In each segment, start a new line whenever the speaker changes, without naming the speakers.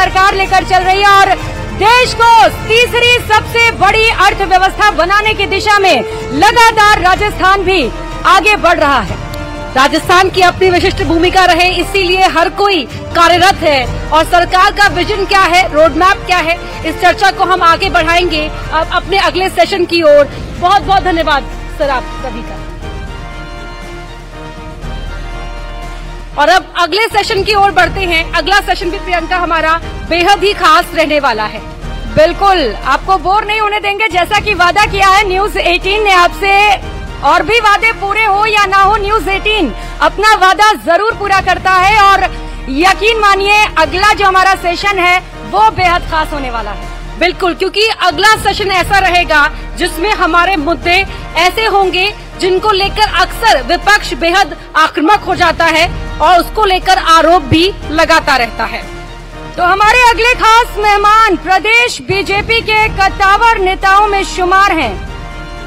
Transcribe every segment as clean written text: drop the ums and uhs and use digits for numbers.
सरकार लेकर चल रही है और देश को तीसरी सबसे बड़ी अर्थव्यवस्था बनाने की दिशा में लगातार राजस्थान भी आगे बढ़ रहा है। राजस्थान की अपनी विशिष्ट भूमिका रहे, इसीलिए हर कोई कार्यरत है। और सरकार का विजन क्या है, रोड मैप क्या है, इस चर्चा को हम आगे बढ़ाएंगे अब अपने अगले सेशन की ओर। बहुत बहुत धन्यवाद सर आप सभी का। और अब अगले सेशन की ओर बढ़ते हैं। अगला सेशन भी प्रियंका हमारा बेहद ही खास रहने वाला है। बिल्कुल आपको बोर नहीं होने देंगे, जैसा कि वादा किया है न्यूज 18 ने आपसे, और भी वादे पूरे हो या ना हो, न्यूज 18 अपना वादा जरूर पूरा करता है। और यकीन मानिए अगला जो हमारा सेशन है वो बेहद खास होने वाला है। बिल्कुल, क्योंकि अगला सेशन ऐसा रहेगा जिसमें हमारे मुद्दे ऐसे होंगे जिनको लेकर अक्सर विपक्ष बेहद आक्रामक हो जाता है और उसको लेकर आरोप भी लगाता रहता है। तो हमारे अगले खास मेहमान प्रदेश बीजेपी के कद्दावर नेताओं में शुमार हैं।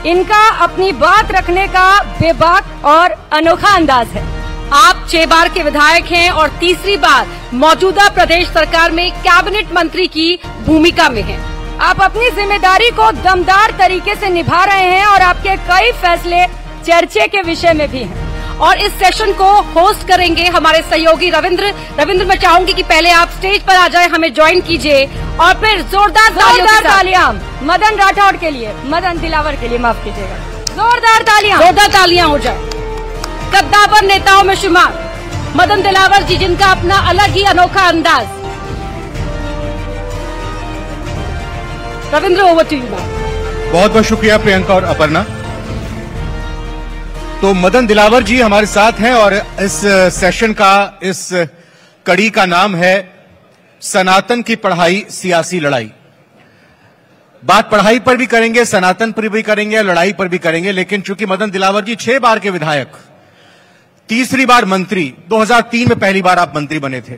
इनका अपनी बात रखने का बेबाक और अनोखा अंदाज है। आप 6 बार के विधायक हैं और तीसरी बार मौजूदा प्रदेश सरकार में कैबिनेट मंत्री की भूमिका में हैं। आप अपनी जिम्मेदारी को दमदार तरीके से निभा रहे हैं और आपके कई फैसले चर्चे के विषय में भी हैं। और इस सेशन को होस्ट करेंगे हमारे सहयोगी रविंद्र। मैं चाहूंगी कि पहले आप स्टेज पर आ जाएं, हमें ज्वाइन कीजिए और फिर जोरदार तालियां मदन राठौड़ के लिए, मदन दिलावर के लिए, माफ कीजिएगा, जोरदार तालियां हो जाए। कद्दावर नेताओं में शुमार मदन दिलावर जी, जिनका अपना अलग ही अनोखा अंदाज। Ravindra, over to you.
बहुत बहुत शुक्रिया प्रियंका और अपर्णा। तो मदन दिलावर जी हमारे साथ हैं और इस सेशन का, इस कड़ी का नाम है सनातन की पढ़ाई सियासी लड़ाई। बात पढ़ाई पर भी करेंगे, सनातन पर भी करेंगे, लड़ाई पर भी करेंगे। लेकिन चूंकि मदन दिलावर जी 6 बार के विधायक, तीसरी बार मंत्री, 2003 में पहली बार आप मंत्री बने थे।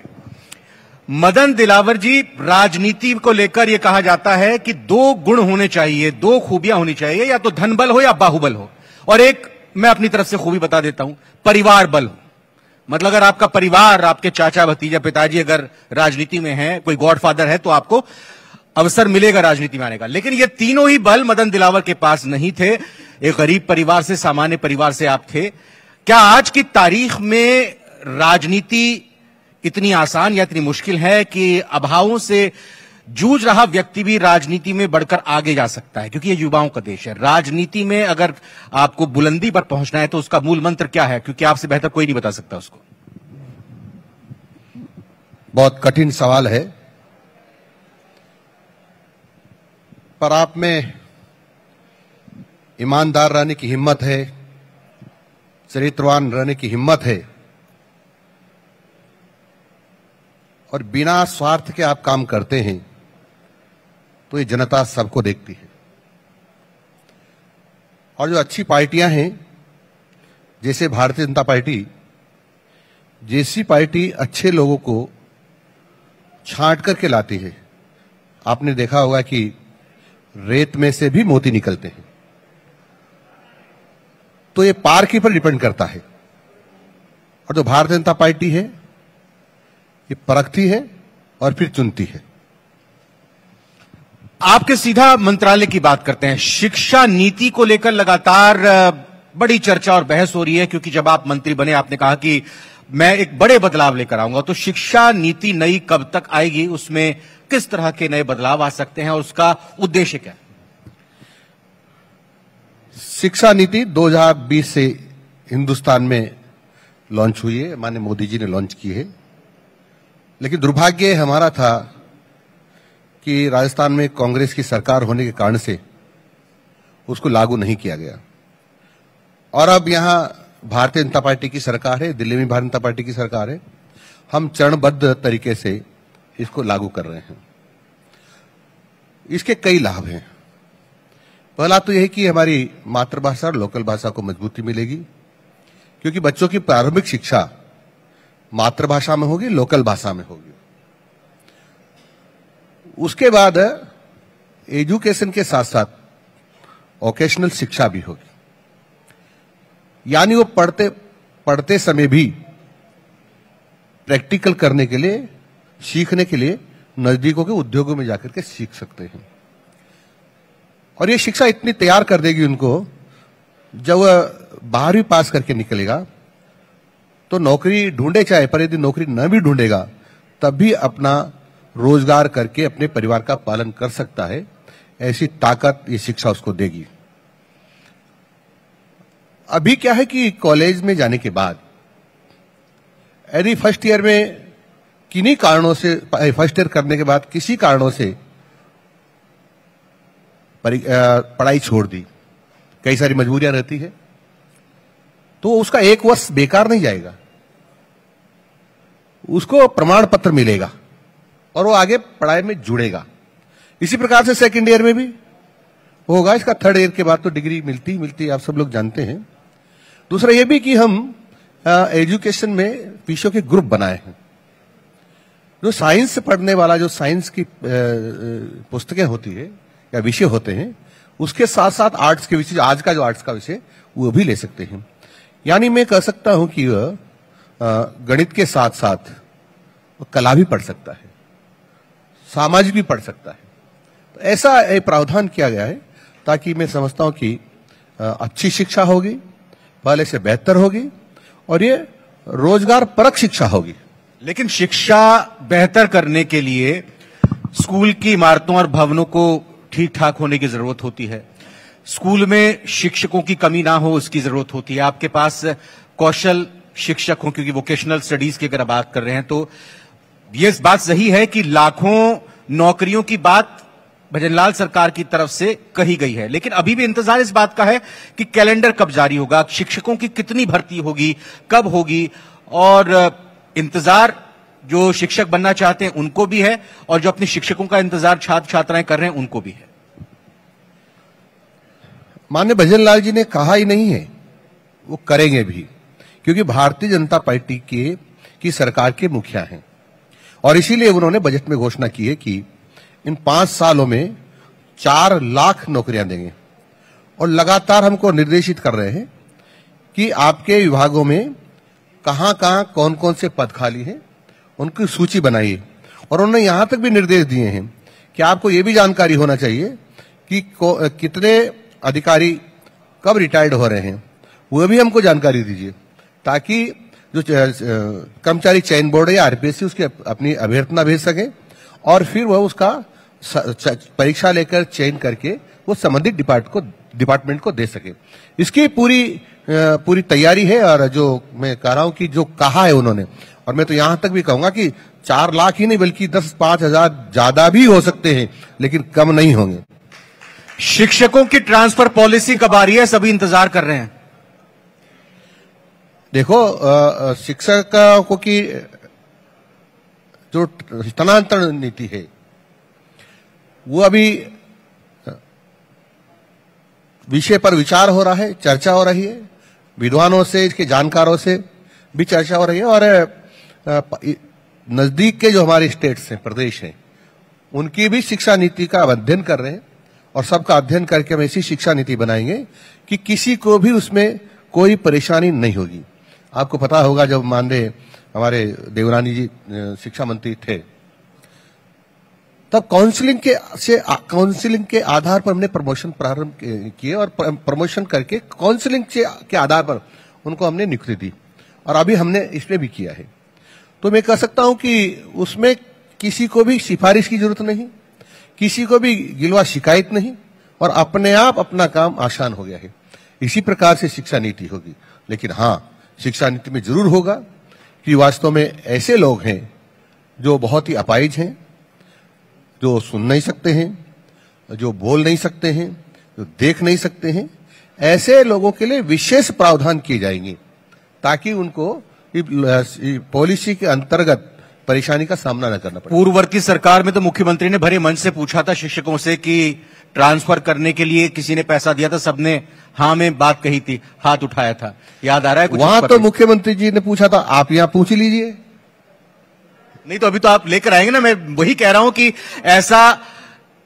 मदन दिलावर जी, राजनीति को लेकर यह कहा जाता है कि 2 गुण होने चाहिए, 2 खूबियां होनी चाहिए, या तो धन बल हो या बाहुबल हो, और एक मैं अपनी तरफ से खूबी बता देता हूं, परिवार बल हो। मतलब अगर आपका परिवार, आपके चाचा, भतीजा, पिताजी अगर राजनीति में है, कोई गॉडफादर है, तो आपको अवसर मिलेगा राजनीति में आने का। लेकिन ये तीनों ही बल मदन दिलावर के पास नहीं थे। एक गरीब परिवार से, सामान्य परिवार से आप थे। क्या आज की तारीख में राजनीति इतनी आसान या इतनी मुश्किल है कि अभावों से जूझ रहा व्यक्ति भी राजनीति में बढ़कर आगे जा सकता है? क्योंकि ये युवाओं का देश है। राजनीति में अगर आपको बुलंदी पर पहुंचना है तो उसका मूल मंत्र क्या है? क्योंकि आपसे बेहतर कोई नहीं बता सकता उसको।
बहुत कठिन सवाल है, पर आप में ईमानदार रहने की हिम्मत है, चरित्रवान रहने की हिम्मत है, और बिना स्वार्थ के आप काम करते हैं, तो ये जनता सबको देखती है। और जो अच्छी पार्टियां हैं, जैसे भारतीय जनता पार्टी जैसी पार्टी अच्छे लोगों को छांट करके लाती है। आपने देखा होगा कि रेत में से भी मोती निकलते हैं। तो ये पार्टी पर डिपेंड करता है। और जो भारतीय जनता पार्टी है, ये परखती है और फिर चुनती है।
आपके सीधा मंत्रालय की बात करते हैं। शिक्षा नीति को लेकर लगातार बड़ी चर्चा और बहस हो रही है, क्योंकि जब आप मंत्री बने आपने कहा कि मैं एक बड़े बदलाव लेकर आऊंगा। तो शिक्षा नीति नई कब तक आएगी? उसमें किस तरह के नए बदलाव आ सकते हैं और उसका उद्देश्य क्या है?
शिक्षा नीति 2020 से हिंदुस्तान में लॉन्च हुई है, माननीय मोदी जी ने लॉन्च की है। लेकिन दुर्भाग्य हमारा था कि राजस्थान में कांग्रेस की सरकार होने के कारण से उसको लागू नहीं किया गया। और अब यहां भारतीय जनता पार्टी की सरकार है, दिल्ली में भारतीय जनता पार्टी की सरकार है। हम चरणबद्ध तरीके से इसको लागू कर रहे हैं। इसके कई लाभ हैं। पहला तो यह कि हमारी मातृभाषा और लोकल भाषा को मजबूती मिलेगी, क्योंकि बच्चों की प्रारंभिक शिक्षा मातृभाषा में होगी, लोकल भाषा में होगी। उसके बाद एजुकेशन के साथ साथ वोकेशनल शिक्षा भी होगी, यानी वो पढ़ते समय भी प्रैक्टिकल करने के लिए, सीखने के लिए नजदीकों के उद्योगों में जाकर के सीख सकते हैं। और ये शिक्षा इतनी तैयार कर देगी उनको, जब वह 12वीं पास करके निकलेगा तो नौकरी ढूंढे चाहे, पर यदि नौकरी न भी ढूंढेगा तब भी अपना रोजगार करके अपने परिवार का पालन कर सकता है। ऐसी ताकत ये शिक्षा उसको देगी। अभी क्या है कि कॉलेज में जाने के बाद यदि फर्स्ट ईयर में किन्हीं कारणों से, फर्स्ट ईयर करने के बाद किसी कारणों से पढ़ाई छोड़ दी, कई सारी मजबूरियां रहती है, तो उसका 1 वर्ष बेकार नहीं जाएगा, उसको प्रमाण पत्र मिलेगा और वो आगे पढ़ाई में जुड़ेगा। इसी प्रकार से सेकंड ईयर में भी होगा। इसका थर्ड ईयर के बाद तो डिग्री मिलती आप सब लोग जानते हैं। दूसरा ये भी कि हम एजुकेशन में विषयों के ग्रुप बनाए हैं। जो साइंस पढ़ने वाला, जो साइंस की पुस्तकें होती है या विषय होते हैं, उसके साथ साथ आर्ट्स के विषय, आज का जो आर्ट्स का विषय, वो भी ले सकते हैं। यानी मैं कह सकता हूं कि वह गणित के साथ साथ कला भी पढ़ सकता है, सामाजिक भी पढ़ सकता है। तो ऐसा एक प्रावधान किया गया है ताकि मैं समझता हूं कि अच्छी शिक्षा होगी, पहले से बेहतर होगी और ये रोजगार परक शिक्षा होगी।
लेकिन शिक्षा बेहतर करने के लिए स्कूल की इमारतों और भवनों को ठीक ठाक होने की जरूरत होती है। स्कूल में शिक्षकों की कमी ना हो, उसकी जरूरत होती है। आपके पास कौशल शिक्षक हो, क्योंकि वोकेशनल स्टडीज की अगर आप बात कर रहे हैं तो ये बात सही है कि लाखों नौकरियों की बात भजनलाल सरकार की तरफ से कही गई है, लेकिन अभी भी इंतजार इस बात का है कि कैलेंडर कब जारी होगा, शिक्षकों की कितनी भर्ती होगी, कब होगी। और इंतजार जो शिक्षक बनना चाहते हैं उनको भी है और जो अपने शिक्षकों का इंतजार छात्र छात्राएं कर रहे हैं उनको भी है।
माननीय भजनलाल जी ने कहा ही नहीं है, वो करेंगे भी, क्योंकि भारतीय जनता पार्टी की सरकार के मुखिया हैं और इसीलिए उन्होंने बजट में घोषणा की है कि इन 5 सालों में 4 लाख नौकरियां देंगे। और लगातार हमको निर्देशित कर रहे हैं कि आपके विभागों में कहां कहां कौन कौन से पद खाली हैं, उनकी सूची बनाइए। और उन्होंने यहां तक भी निर्देश दिए हैं कि आपको यह भी जानकारी होना चाहिए कि कितने अधिकारी कब रिटायर्ड हो रहे हैं, वह भी हमको जानकारी दीजिए, ताकि जो कर्मचारी चयन बोर्ड या आरपीएससी उसकी अपनी अभ्यर्थना भेज सके और फिर वह उसका परीक्षा लेकर चयन करके वो संबंधित डिपार्टमेंट को दे सके। इसकी पूरी तैयारी है। और जो मैं कह रहा हूं कि जो कहा है उन्होंने, और मैं तो यहां तक भी कहूंगा कि 4 लाख ही नहीं बल्कि 10-5 हजार ज्यादा भी हो सकते हैं, लेकिन कम नहीं होंगे।
शिक्षकों की ट्रांसफर पॉलिसी कब आ रही है, सभी इंतजार कर रहे हैं।
देखो, शिक्षकों की जो स्थानांतरण नीति है वो अभी विषय पर विचार हो रहा है, चर्चा हो रही है, विद्वानों से, इसके जानकारों से भी चर्चा हो रही है। और नजदीक के जो हमारे स्टेट्स हैं, प्रदेश हैं, उनकी भी शिक्षा नीति का अध्ययन कर रहे हैं और सबका अध्ययन करके हम ऐसी शिक्षा नीति बनाएंगे कि किसी को भी उसमें कोई परेशानी नहीं होगी। आपको पता होगा जब माननीय हमारे देवरानी जी शिक्षा मंत्री थे, तब काउंसलिंग के आधार पर हमने प्रमोशन प्रारंभ किए और प्रमोशन करके काउंसलिंग के आधार पर उनको हमने नियुक्ति दी और अभी हमने इसमें भी किया है। तो मैं कह सकता हूं कि उसमें किसी को भी सिफारिश की जरूरत नहीं, किसी को भी गिलवा शिकायत नहीं और अपने आप अपना काम आसान हो गया है। इसी प्रकार से शिक्षा नीति होगी। लेकिन हाँ, शिक्षा नीति में जरूर होगा कि वास्तव में ऐसे लोग हैं जो बहुत ही अपाहिज हैं, जो सुन नहीं सकते हैं, जो बोल नहीं सकते हैं, जो देख नहीं सकते हैं, ऐसे लोगों के लिए विशेष प्रावधान किए जाएंगे ताकि उनको पॉलिसी के अंतर्गत परेशानी का सामना न करना पड़े।
पूर्ववर्ती सरकार में तो मुख्यमंत्री ने भरे मंच से पूछा था शिक्षकों से कि ट्रांसफर करने के लिए किसी ने पैसा दिया था, सबने हाँ में बात कही थी, हाथ उठाया था, याद आ रहा है कुछ?
वहां तो मुख्यमंत्री जी ने पूछा था, आप यहां पूछ लीजिए।
नहीं तो अभी तो आप लेकर आएंगे ना। मैं वही कह रहा हूं कि ऐसा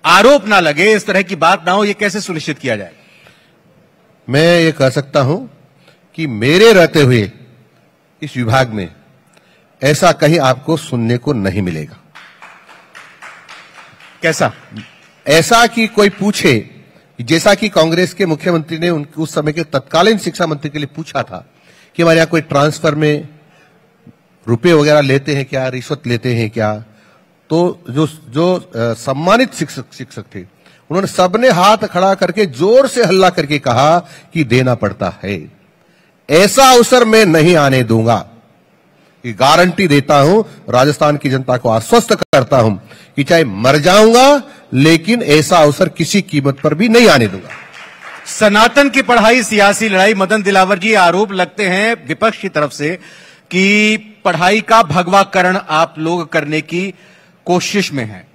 आरोप ना लगे, इस तरह की बात ना हो, ये कैसे सुनिश्चित किया जाए?
मैं ये कह सकता हूं कि मेरे रहते हुए इस विभाग में ऐसा कहीं आपको सुनने को नहीं मिलेगा।
कैसा?
ऐसा कि कोई पूछे, जैसा कि कांग्रेस के मुख्यमंत्री ने उस समय के तत्कालीन शिक्षा मंत्री के लिए पूछा था कि हमारे यहां कोई ट्रांसफर में रुपए वगैरह लेते हैं क्या, रिश्वत लेते हैं क्या, तो जो सम्मानित शिक्षक थे उन्होंने सबने हाथ खड़ा करके जोर से हल्ला करके कहा कि देना पड़ता है। ऐसा अवसर मैं नहीं आने दूंगा, ये गारंटी देता हूं, राजस्थान की जनता को आश्वस्त करता हूं कि चाहे मर जाऊंगा लेकिन ऐसा अवसर किसी कीमत पर भी नहीं आने दूंगा।
सनातन की पढ़ाई सियासी लड़ाई, मदन दिलावर जी आरोप लगते हैं विपक्ष की तरफ से कि पढ़ाई का भगवाकरण आप लोग करने की कोशिश में हैं।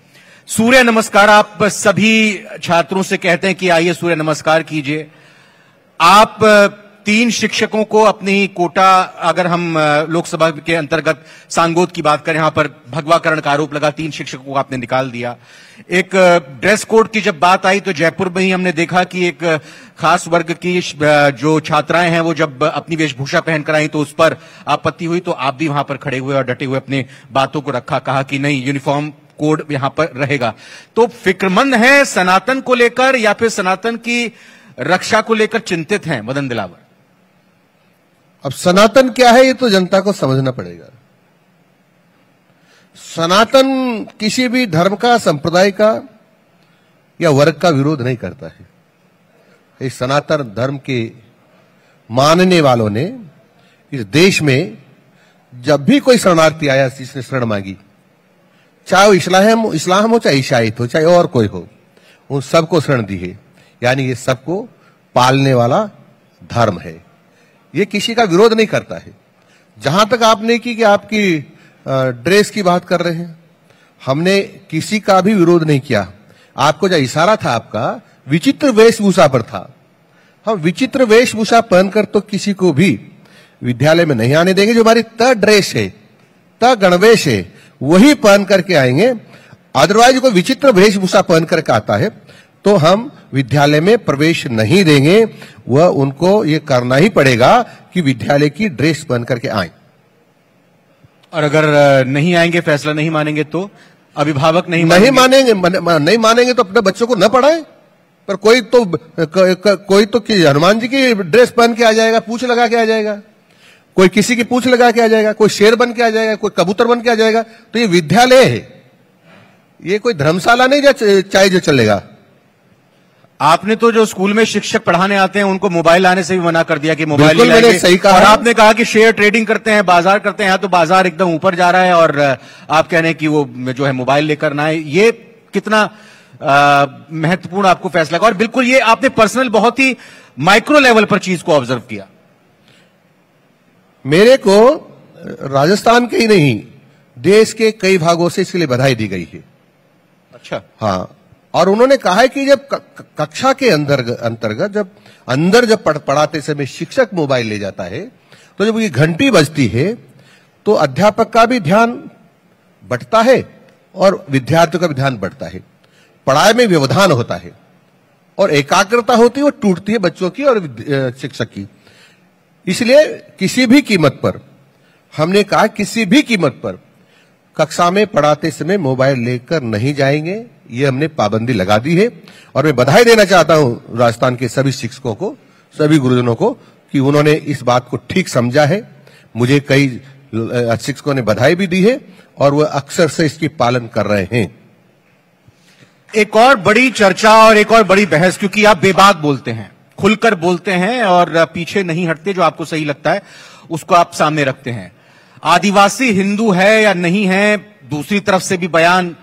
सूर्य नमस्कार आप सभी छात्रों से कहते हैं कि आइए सूर्य नमस्कार कीजिए। आप 3 शिक्षकों को अपनी कोटा, अगर हम लोकसभा के अंतर्गत सांगोद की बात करें, यहां पर भगवाकरण का आरोप लगा, 3 शिक्षकों को आपने निकाल दिया। एक ड्रेस कोड की जब बात आई तो जयपुर में ही हमने देखा कि एक खास वर्ग की जो छात्राएं हैं वो जब अपनी वेशभूषा पहनकर आई तो उस पर आपत्ति हुई, तो आप भी वहां पर खड़े हुए और डटे हुए अपने बातों को रखा, कहा कि नहीं, यूनिफॉर्म कोड यहां पर रहेगा। तो फिक्रमंद है सनातन को लेकर या फिर सनातन की रक्षा को लेकर चिंतित हैं मदन दिलावर?
अब सनातन क्या है ये तो जनता को समझना पड़ेगा। सनातन किसी भी धर्म का, संप्रदाय का या वर्ग का विरोध नहीं करता है। इस सनातन धर्म के मानने वालों ने इस देश में जब भी कोई शरणार्थी आया, जिसने शरण मांगी, चाहे वो इस्लाम हो, चाहे ईसाईत हो, चाहे और कोई हो, उन सबको शरण दी है। यानी ये सबको पालने वाला धर्म है, ये किसी का विरोध नहीं करता है। जहां तक आपने की कि आपकी ड्रेस की बात कर रहे हैं, हमने किसी का भी विरोध नहीं किया। आपको जो इशारा था आपका विचित्र वेशभूषा पर था। हम विचित्र वेशभूषा पहनकर तो किसी को भी विद्यालय में नहीं आने देंगे। जो हमारी तय ड्रेस है, तय गणवेश है, वही पहन करके आएंगे। अदरवाइज कोई विचित्र वेशभूषा पहन करके आता है तो हम विद्यालय में प्रवेश नहीं देंगे। वह उनको ये करना ही पड़ेगा कि विद्यालय की ड्रेस पहन करके आए।
और अगर नहीं आएंगे, फैसला नहीं मानेंगे तो अभिभावक नहीं
मानेंगे तो अपने बच्चों को न पढ़ाएं। पर कोई तो हनुमान जी की ड्रेस पहन के आ जाएगा, पूंछ लगा के आ जाएगा, कोई किसी की पूंछ लगा के आ जाएगा, कोई शेर बन के आ जाएगा, कोई कबूतर बन के आ जाएगा। तो ये विद्यालय है, ये कोई धर्मशाला नहीं चाहे जो चलेगा।
आपने तो जो स्कूल में शिक्षक पढ़ाने आते हैं उनको मोबाइल लाने से भी मना कर दिया कि मोबाइल
नहीं लाएंगे। सही कहा।
और आपने कहा कि शेयर ट्रेडिंग करते हैं, बाजार करते हैं, तो बाजार एकदम ऊपर जा रहा है और आप कह रहे हैं कि वो जो है मोबाइल लेकर ना आए। ये कितना महत्वपूर्ण आपको फैसला लगा? और बिल्कुल ये आपने पर्सनल, बहुत ही माइक्रो लेवल पर चीज को ऑब्जर्व किया।
मेरे को राजस्थान के ही नहीं, देश के कई भागों से इसके लिए बधाई दी गई है।
अच्छा।
हाँ, और उन्होंने कहा है कि जब कक्षा के अंतर्गत जब पढ़ाते समय शिक्षक मोबाइल ले जाता है तो जब ये घंटी बजती है तो अध्यापक का भी ध्यान बंटता है और विद्यार्थियों का भी ध्यान बढ़ता है। पढ़ाई में व्यवधान होता है और एकाग्रता होती है, वो टूटती है बच्चों की और शिक्षक की। इसलिए किसी भी कीमत पर, हमने कहा किसी भी कीमत पर कक्षा में पढ़ाते समय मोबाइल लेकर नहीं जाएंगे, ये हमने पाबंदी लगा दी है। और मैं बधाई देना चाहता हूं राजस्थान के सभी शिक्षकों को, सभी गुरुजनों को कि उन्होंने इस बात को ठीक समझा है। मुझे कई शिक्षकों ने बधाई भी दी है और वह अक्सर से इसकी पालन कर रहे हैं।
एक और बड़ी चर्चा और एक और बड़ी बहस, क्योंकि आप बेबाक बोलते हैं, खुलकर बोलते हैं और पीछे नहीं हटते, जो आपको सही लगता है उसको आप सामने रखते हैं। आदिवासी हिंदू है या नहीं है, दूसरी तरफ से भी बयान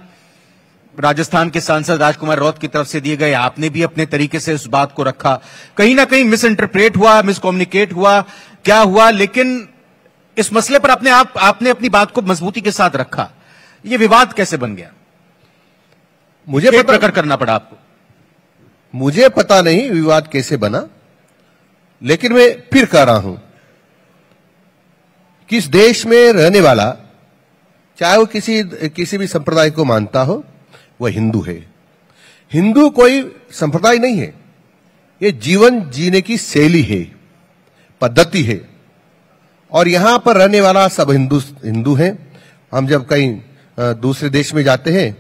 राजस्थान के सांसद राजकुमार रौत की तरफ से दिए गए, आपने भी अपने तरीके से उस बात को रखा। कहीं ना कहीं मिस इंटरप्रेट हुआ, मिसकम्युनिकेट हुआ, क्या हुआ, लेकिन इस मसले पर आपने अपनी बात को मजबूती के साथ रखा। यह विवाद कैसे बन गया?
मुझे
प्रकट करना पड़ा आपको।
मुझे पता नहीं विवाद कैसे बना, लेकिन मैं फिर कह रहा हूं कि इस देश में रहने वाला, चाहे वो किसी भी संप्रदाय को मानता हो, वह हिंदू है। हिंदू कोई संप्रदाय नहीं है, ये जीवन जीने की शैली है, पद्धति है। और यहां पर रहने वाला सब हिंदू हैं। हम जब कहीं दूसरे देश में जाते हैं,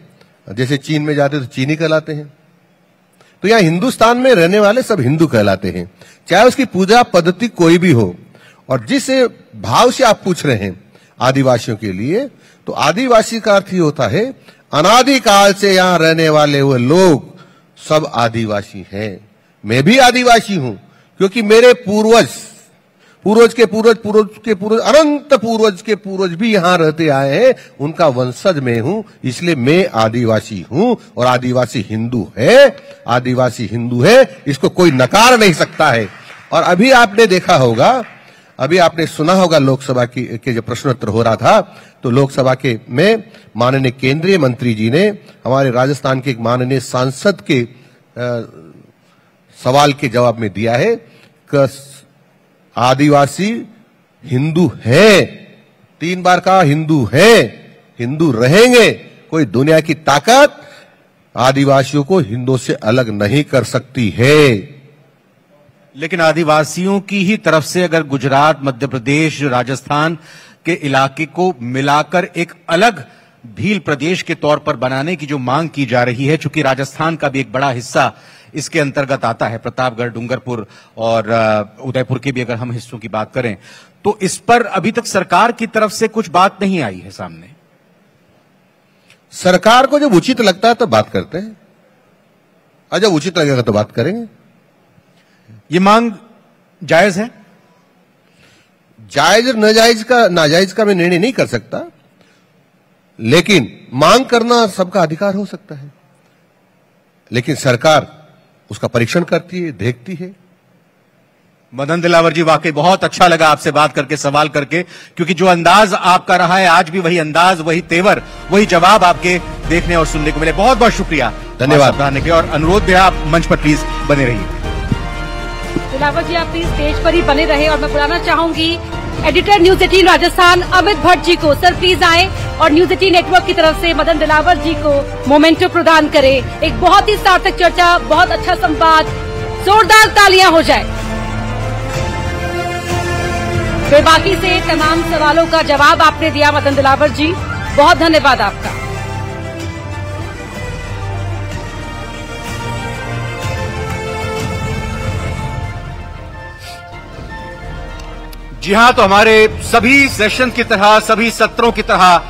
जैसे चीन में जाते तो चीनी कहलाते हैं। तो यहां हिंदुस्तान में रहने वाले सब हिंदू कहलाते हैं, चाहे उसकी पूजा पद्धति कोई भी हो। और जिस भाव से आप पूछ रहे हैं आदिवासियों के लिए, तो आदिवासी का अर्थ ही होता है अनादिकाल से यहां रहने वाले वो लोग सब आदिवासी हैं। मैं भी आदिवासी हूं, क्योंकि मेरे पूर्वज के पूर्वज अनंत पूर्वज के पूर्वज भी यहां रहते आए हैं, उनका वंशज मैं हूं, इसलिए मैं आदिवासी हूं। और आदिवासी हिंदू है, इसको कोई नकार नहीं सकता है। और अभी आपने देखा होगा, अभी आपने सुना होगा लोकसभा के जो प्रश्नोत्तर हो रहा था, तो लोकसभा के में माननीय केंद्रीय मंत्री जी ने हमारे राजस्थान के एक माननीय सांसद के सवाल के जवाब में दिया है कि आदिवासी हिंदू है, 3 बार कहा हिंदू है, हिंदू रहेंगे। कोई दुनिया की ताकत आदिवासियों को हिंदुओं से अलग नहीं कर सकती है।
लेकिन आदिवासियों की ही तरफ से अगर गुजरात, मध्य प्रदेश, राजस्थान के इलाके को मिलाकर एक अलग भील प्रदेश के तौर पर बनाने की जो मांग की जा रही है, चूंकि राजस्थान का भी एक बड़ा हिस्सा इसके अंतर्गत आता है, प्रतापगढ़, डूंगरपुर और उदयपुर के भी अगर हम हिस्सों की बात करें, तो इस पर अभी तक सरकार की तरफ से कुछ बात नहीं आई है सामने।
सरकार को जब उचित लगता है तो बात करते हैं, और जब उचित लगेगा तो बात करेंगे।
ये मांग जायज है?
जायज नाजायज का मैं निर्णय नहीं कर सकता, लेकिन मांग करना सबका अधिकार हो सकता है। लेकिन सरकार उसका परीक्षण करती है, देखती है।
मदन दिलावर जी, वाकई बहुत अच्छा लगा आपसे बात करके, सवाल करके, क्योंकि जो अंदाज आपका रहा है आज भी वही अंदाज, वही तेवर, वही जवाब आपके देखने और सुनने को मिले। बहुत बहुत शुक्रिया,
धन्यवाद
बताने के। और अनुरोध भी आप मंच पर प्लीज बने रहिए।
दिलावर जी, आप प्लीज स्टेज पर ही बने रहे। और मैं बुलाना चाहूंगी एडिटर न्यूज 18 राजस्थान अमित भट्ट जी को। सर प्लीज आए और न्यूज 18 नेटवर्क की तरफ से मदन दिलावर जी को मोमेंटो प्रदान करें। एक बहुत ही सार्थक चर्चा, बहुत अच्छा संवाद, जोरदार तालियां हो जाए। बेबाकी से तमाम सवालों का जवाब आपने दिया मदन दिलावर जी, बहुत धन्यवाद आपका।
जी हां, तो हमारे सभी सेशन की तरह, सभी सत्रों की तरह